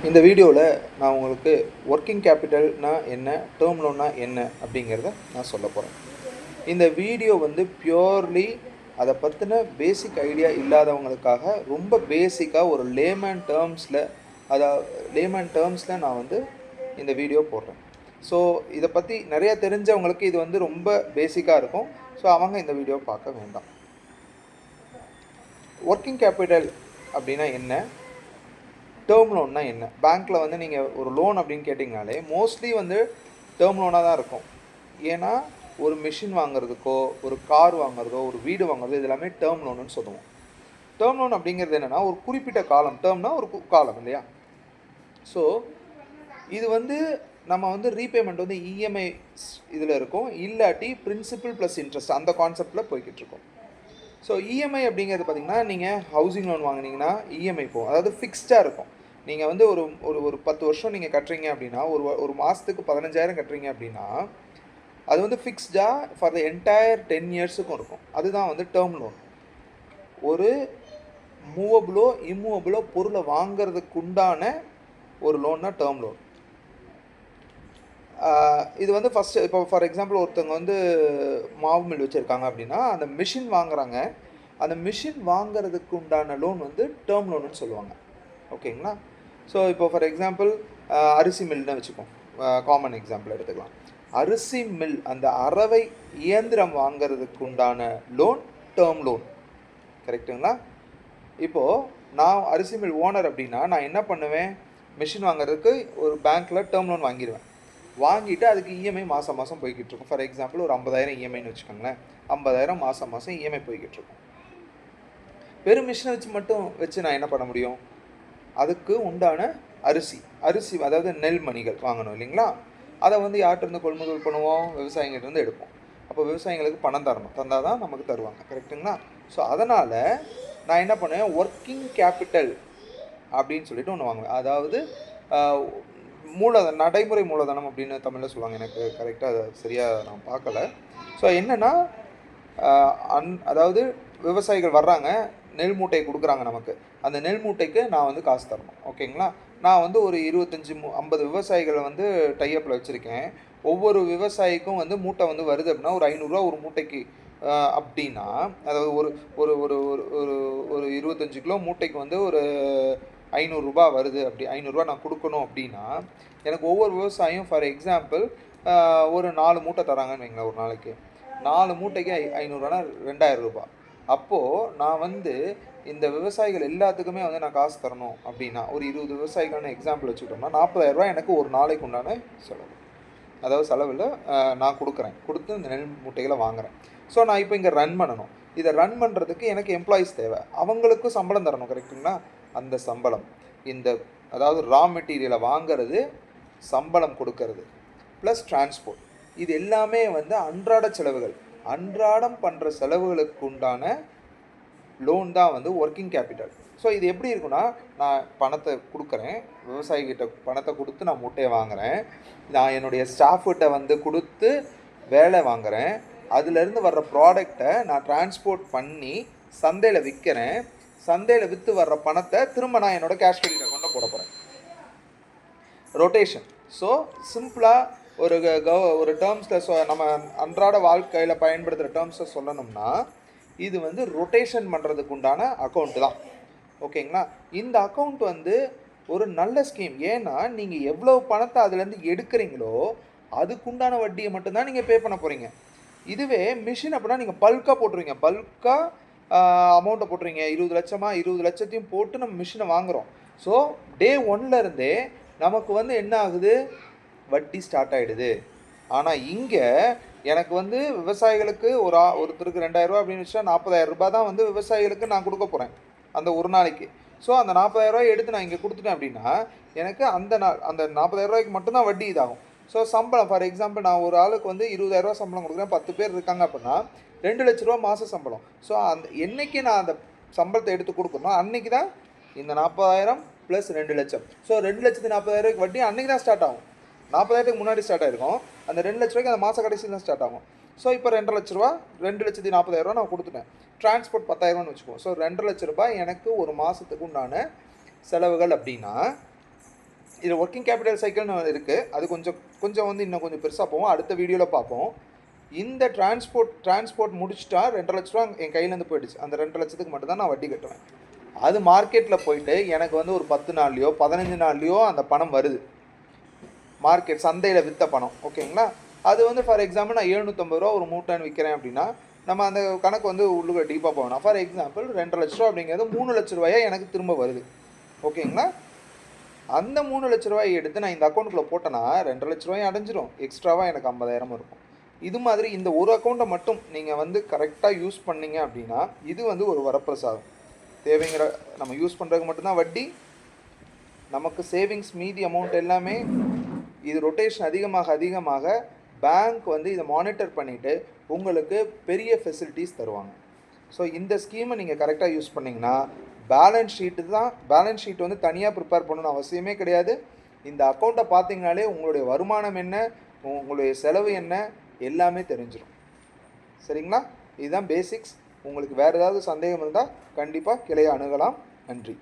இந்த வீடியோவில் நான் உங்களுக்கு ஒர்க்கிங் கேபிட்டல்னா என்ன, டேர்ம் லோன்னா என்ன அப்படிங்கிறத நான் சொல்ல போகிறேன். இந்த வீடியோ வந்து பியூர்லி அதை பற்றின பேசிக் ஐடியா இல்லாதவங்களுக்காக ரொம்ப பேசிக்காக ஒரு லேமேன் டேர்ம்ஸில் நான் வந்து இந்த வீடியோ போடுறேன். ஸோ இதை பற்றி நிறையா தெரிஞ்சவங்களுக்கு இது வந்து ரொம்ப பேசிக்காக இருக்கும். ஸோ அவங்க இந்த வீடியோ பார்க்க வேண்டாம். ஒர்க்கிங் கேபிட்டல் அப்படின்னா என்ன, டேர்ம் லோன்னா என்ன? பேங்க்கில் வந்து நீங்கள் ஒரு லோன் அப்படின்னு கேட்டிங்கனாலே மோஸ்ட்லி வந்து டேர்ம் லோனாக தான் இருக்கும். ஏன்னா ஒரு மிஷின் வாங்குறதுக்கோ, ஒரு கார் வாங்குறதோ, ஒரு வீடு வாங்குறதோ, இது எல்லாமே டேர்ம் லோனுன்னு சொல்லுவோம். டேர்ம் லோன் அப்படிங்கிறது என்னென்னா ஒரு குறிப்பிட்ட காலம், டேர்ம்னா ஒரு காலம் இல்லையா? ஸோ இது வந்து நம்ம வந்து ரீபேமெண்ட் வந்து இஎம்ஐ இதில் இருக்கும், இல்லாட்டி பிரின்சிபல் ப்ளஸ் இன்ட்ரெஸ்ட் அந்த கான்செப்டில் போய்கிட்டு இருக்கோம். ஸோ இஎம்ஐ அப்படிங்கிறது பார்த்திங்கன்னா நீங்கள் ஹவுசிங் லோன் வாங்கினீங்கன்னா இஎம்ஐ போகும், அதாவது ஃபிக்ஸ்டாக இருக்கும். நீங்கள் வந்து ஒரு ஒரு ஒரு 10 வருஷம் நீங்கள் கட்டுறீங்க அப்படின்னா, ஒரு மாதத்துக்கு 15,000 கட்டுறீங்க அப்படின்னா அது வந்து ஃபிக்ஸ்டாக ஃபார் த என்டையர் 10 இயர்ஸுக்கும் இருக்கும். அதுதான் வந்து டேர்ம் லோன். ஒரு மூவபிளோ இம்மூவபிளோ பொருளை வாங்கிறதுக்கு உண்டான ஒரு லோன் தான் டேர்ம் லோன். இது வந்து ஃபஸ்ட்டு இப்போ ஃபார் எக்ஸாம்பிள் ஒருத்தவங்க வந்து மாவு மில் வச்சுருக்காங்க அப்படின்னா அந்த மிஷின் வாங்குகிறாங்க. அந்த மிஷின் வாங்கிறதுக்கு உண்டான லோன் வந்து டேர்ம் லோனுன்னு சொல்லுவாங்க. ஓகேங்களா? ஸோ இப்போ ஃபார் எக்ஸாம்பிள் அரிசி மில்னு வச்சுக்கோம், காமன் எக்ஸாம்பிள் எடுத்துக்கலாம். அரிசி மில் அந்த அரவை இயந்திரம் வாங்கிறதுக்கு உண்டான லோன் டேர்ம் லோன். கரெக்டுங்களா? இப்போது நான் அரிசி மில் ஓனர் அப்படின்னா நான் என்ன பண்ணுவேன், மிஷின் வாங்குறதுக்கு ஒரு பேங்க்கில் டேர்ம் லோன் வாங்கிடுவேன். வாங்கிட்டு அதுக்கு இஎம்ஐ மாதம் மாதம் போய்கிட்டு இருக்கும். ஃபார் எக்ஸாம்பிள் ஒரு 50,000 இஎம்ஐன்னு வச்சுக்கோங்களேன். 50,000 மாதம் மாதம் இஎம்ஐ போய்கிட்டு இருக்கும். வெறும் மிஷினை வச்சு நான் என்ன பண்ண முடியும், அதுக்கு உண்டான அரிசி அதாவது நெல் மணிகள் வாங்கணும் இல்லைங்களா? அதை வந்து யார்கிட்டருந்து கொள்முதல் பண்ணுவோம், விவசாயிகிட்டேருந்து எடுப்போம். அப்போ விவசாயிகளுக்கு பணம் தந்தால் தான் நமக்கு தருவாங்க. கரெக்டுங்களா? ஸோ அதனால் நான் என்ன பண்ணுவேன், ஒர்க்கிங் கேபிட்டல் அப்படின்னு சொல்லிட்டு ஒன்று வாங்குவேன். அதாவது நடைமுறை மூலதனம் அப்படின்னு தமிழில் சொல்லுவாங்க. எனக்கு கரெக்டாக அதை சரியாக நான் பார்க்கல. ஸோ என்னென்னா அதாவது விவசாயிகள் வர்றாங்க, நெல் மூட்டை கொடுக்குறாங்க நமக்கு. அந்த நெல் மூட்டைக்கு நான் வந்து காசு தரணும். ஓகேங்களா? நான் வந்து ஒரு 25-50 விவசாயிகளை வந்து டைப்பில் வச்சுருக்கேன். ஒவ்வொரு விவசாயிக்கும் வந்து மூட்டை வந்து வருது அப்படின்னா ஒரு 500 ரூபா ஒரு மூட்டைக்கு அப்படின்னா, அதாவது ஒரு ஒரு ஒரு ஒரு ஒரு 25 கிலோ மூட்டைக்கு வந்து ஒரு 500 ரூபா வருது. அப்படி 500 ரூபா நான் கொடுக்கணும் அப்படின்னா எனக்கு ஒவ்வொரு விவசாயியும் ஃபார் எக்ஸாம்பிள் ஒரு 4 மூட்டை தராங்கன்னு வைங்களேன். ஒரு நாளைக்கு 4 மூட்டைக்கு 500 ரூபானா 2000 ரூபா. அப்போது நான் வந்து இந்த விவசாயிகள் எல்லாத்துக்குமே வந்து நான் காசு தரணும் அப்படின்னா ஒரு 20 விவசாயிகளான எக்ஸாம்பிள் வச்சுக்கிட்டோம்னா 40,000 ரூபா எனக்கு ஒரு நாளைக்கு உண்டான செலவு. அதாவது செலவில் நான் கொடுத்து இந்த நெல் மூட்டைகளை வாங்குகிறேன். ஸோ நான் இப்போ இங்கே ரன் பண்ணணும். இதை ரன் பண்ணுறதுக்கு எனக்கு எம்ப்ளாயீஸ் தேவை, அவங்களுக்கும் சம்பளம் தரணும். கரெக்டுங்களா? அந்த சம்பளம் அதாவது ரா மெட்டீரியலை வாங்கிறது, சம்பளம் கொடுக்கறது, ப்ளஸ் டிரான்ஸ்போர்ட், இது எல்லாமே வந்து அன்றாட செலவுகள். அன்றாடம் பண்ணுற செலவுகளுக்கு உண்டான லோன் தான் வந்து ஒர்க்கிங் கேபிட்டல். ஸோ இது எப்படி இருக்குன்னா, நான் பணத்தை கொடுக்குறேன், விவசாயிகிட்ட பணத்தை கொடுத்து நான் மூட்டையை வாங்குகிறேன், நான் என்னுடைய ஸ்டாஃப்கிட்ட வந்து கொடுத்து வேலை வாங்குகிறேன், அதுலேருந்து வர்ற ப்ராடக்டை நான் டிரான்ஸ்போர்ட் பண்ணி சந்தையில் விற்கிறேன், சந்தையில் விற்று வர்ற பணத்தை திரும்ப நான் என்னோடய கேஷ் கிரெடிட் அக்கௌண்ட்டில் போட போகிறேன். ரொட்டேஷன். ஸோ சிம்பிளாக ஒரு டேர்ம்ஸில் நம்ம அன்றாட வாழ்க்கையில் பயன்படுத்துகிற டேர்ம்ஸை சொல்லணும்னா இது வந்து ரொட்டேஷன் பண்ணுறதுக்கு உண்டான அக்கௌண்ட்டு தான். ஓகேங்களா? இந்த அக்கௌண்ட் வந்து ஒரு நல்ல ஸ்கீம். ஏன்னா நீங்கள் எவ்வளோ பணத்தை அதுலேருந்து எடுக்கிறீங்களோ அதுக்குண்டான வட்டியை மட்டும்தான் நீங்கள் பே பண்ண போகிறீங்க. இதுவே மிஷின் அப்படின்னா நீங்கள் பல்காக போட்டுருவீங்க, பல்காக அமௌண்ட்டை போட்டுருவீங்க. 20 லட்சமாக 20 லட்சத்தையும் போட்டு நம்ம மிஷினை வாங்குகிறோம். ஸோ டே 1லேருந்தே நமக்கு வந்து என்ன ஆகுது, வட்டி ஸ்டார்ட் ஆகிடுது. ஆனால் இங்கே எனக்கு வந்து விவசாயிகளுக்கு ஒருத்தருக்கு 2000 ரூபா அப்படின்னு வச்சா 40,000 ரூபா தான் வந்து விவசாயிகளுக்கு நான் கொடுக்க போகிறேன் அந்த ஒரு நாளைக்கு. ஸோ அந்த 40,000 ரூபாய் எடுத்து நான் இங்கே கொடுத்துட்டேன் அப்படின்னா எனக்கு அந்த 40,000 ரூபாய்க்கு மட்டும்தான் வட்டி இதாகும். ஸோ சம்பளம் ஃபார் எக்ஸாம்பிள் நான் ஒரு ஆளுக்கு வந்து 20,000 ரூபா சம்பளம் கொடுக்குறேன், 10 பேர் இருக்காங்க அப்படின்னா 2 லட்ச ரூபா மாத சம்பளம். ஸோ என்றைக்கு நான் அந்த சம்பளத்தை எடுத்து கொடுக்கணும் அன்றைக்கி தான் இந்த 40,000 ப்ளஸ் 2 லட்சம். ஸோ 2,40,000 வட்டி அன்றைக்கி தான் ஸ்டார்ட் ஆகும். 40,000 முன்னாடி ஸ்டார்ட் ஆகிருக்கும், அந்த 2 லட்ச ரூபாய்க்கு அந்த மாத கடைசியில் தான் ஸ்டார்ட் ஆகும். ஸோ இப்போ 2.5 லட்ச ரூபா, 2,40,000 நான் கொடுத்துட்டேன். டிரான்ஸ்போர்ட் 10,000 வச்சுக்குவோம். ஸோ 2.5 லட்ச ரூபாய் எனக்கு ஒரு மாதத்துக்கு உண்டான செலவுகள் அப்படின்னா இது ஒர்க்கிங் கேபிட்டல் சைக்கிள்னு இருக்குது. அது கொஞ்சம் வந்து இன்னும் கொஞ்சம் பெருசாக போவோம், அடுத்த வீடியோவில் பார்ப்போம். இந்த டிரான்ஸ்போர்ட் முடிச்சுட்டா 2,50,000 ரூபா என் கையிலேருந்து போயிடுச்சு. அந்த 2 லட்சத்துக்கு மட்டும் தான் நான் வட்டி கட்டுவேன். அது மார்க்கெட்டில் போயிட்டு எனக்கு வந்து ஒரு 10 நாள்லையோ 15 நாள்லையோ அந்த பணம் வருது. மார்க்கெட் சந்தையில் விற்ற பணம், ஓகேங்களா? அது வந்து ஃபார் எக்ஸாம்பிள் நான் 750 ரூபா ஒரு மூட்டைன்னு விற்கிறேன் அப்படின்னா, நம்ம அந்த கணக்கு வந்து உள்ளுக்கு டீப்பாக போகணும். ஃபார் எக்ஸாம்பிள் 2 லட்ச ரூபா அப்படிங்கிறது 3 லட்ச ரூபாயா எனக்கு திரும்ப வருது, ஓகேங்களா? அந்த 3 லட்ச ரூபாயை எடுத்து நான் இந்த அக்கௌண்ட்டுக்குள்ளே போட்டேன்னா 2 லட்ச ரூபாயும் அடைஞ்சிரும், எக்ஸ்ட்ராவாக எனக்கு 50,000 இருக்கும். இது மாதிரி இந்த ஒரு அக்கௌண்ட்டை மட்டும் நீங்கள் வந்து கரெக்டாக யூஸ் பண்ணீங்க அப்படின்னா இது வந்து ஒரு வரப்பிரசாதம். தேவைங்கிற நம்ம யூஸ் பண்ணுறதுக்கு மட்டும்தான் வட்டி, நமக்கு சேவிங்ஸ் மீதி அமௌண்ட் எல்லாமே இது ரொட்டேஷன் அதிகமாக பேங்க் வந்து இதை மானிட்டர் பண்ணிவிட்டு உங்களுக்கு பெரிய ஃபெசிலிட்டிஸ் தருவாங்க. ஸோ இந்த ஸ்கீமை நீங்கள் கரெக்டாக யூஸ் பண்ணிங்கன்னா பேலன்ஸ் ஷீட் வந்து தனியாக ப்ரிப்பேர் பண்ணணும்னு அவசியமே கிடையாது. இந்த அக்கௌண்ட்டை பார்த்தீங்கனாலே உங்களுடைய வருமானம் என்ன, உங்களுடைய செலவு என்ன எல்லாமே தெரிஞ்சிடும். சரிங்களா? இதுதான் பேசிக்ஸ். உங்களுக்கு வேறு ஏதாவது சந்தேகம் இருந்தால் கண்டிப்பாக கிளையை அணுகலாம். நன்றி.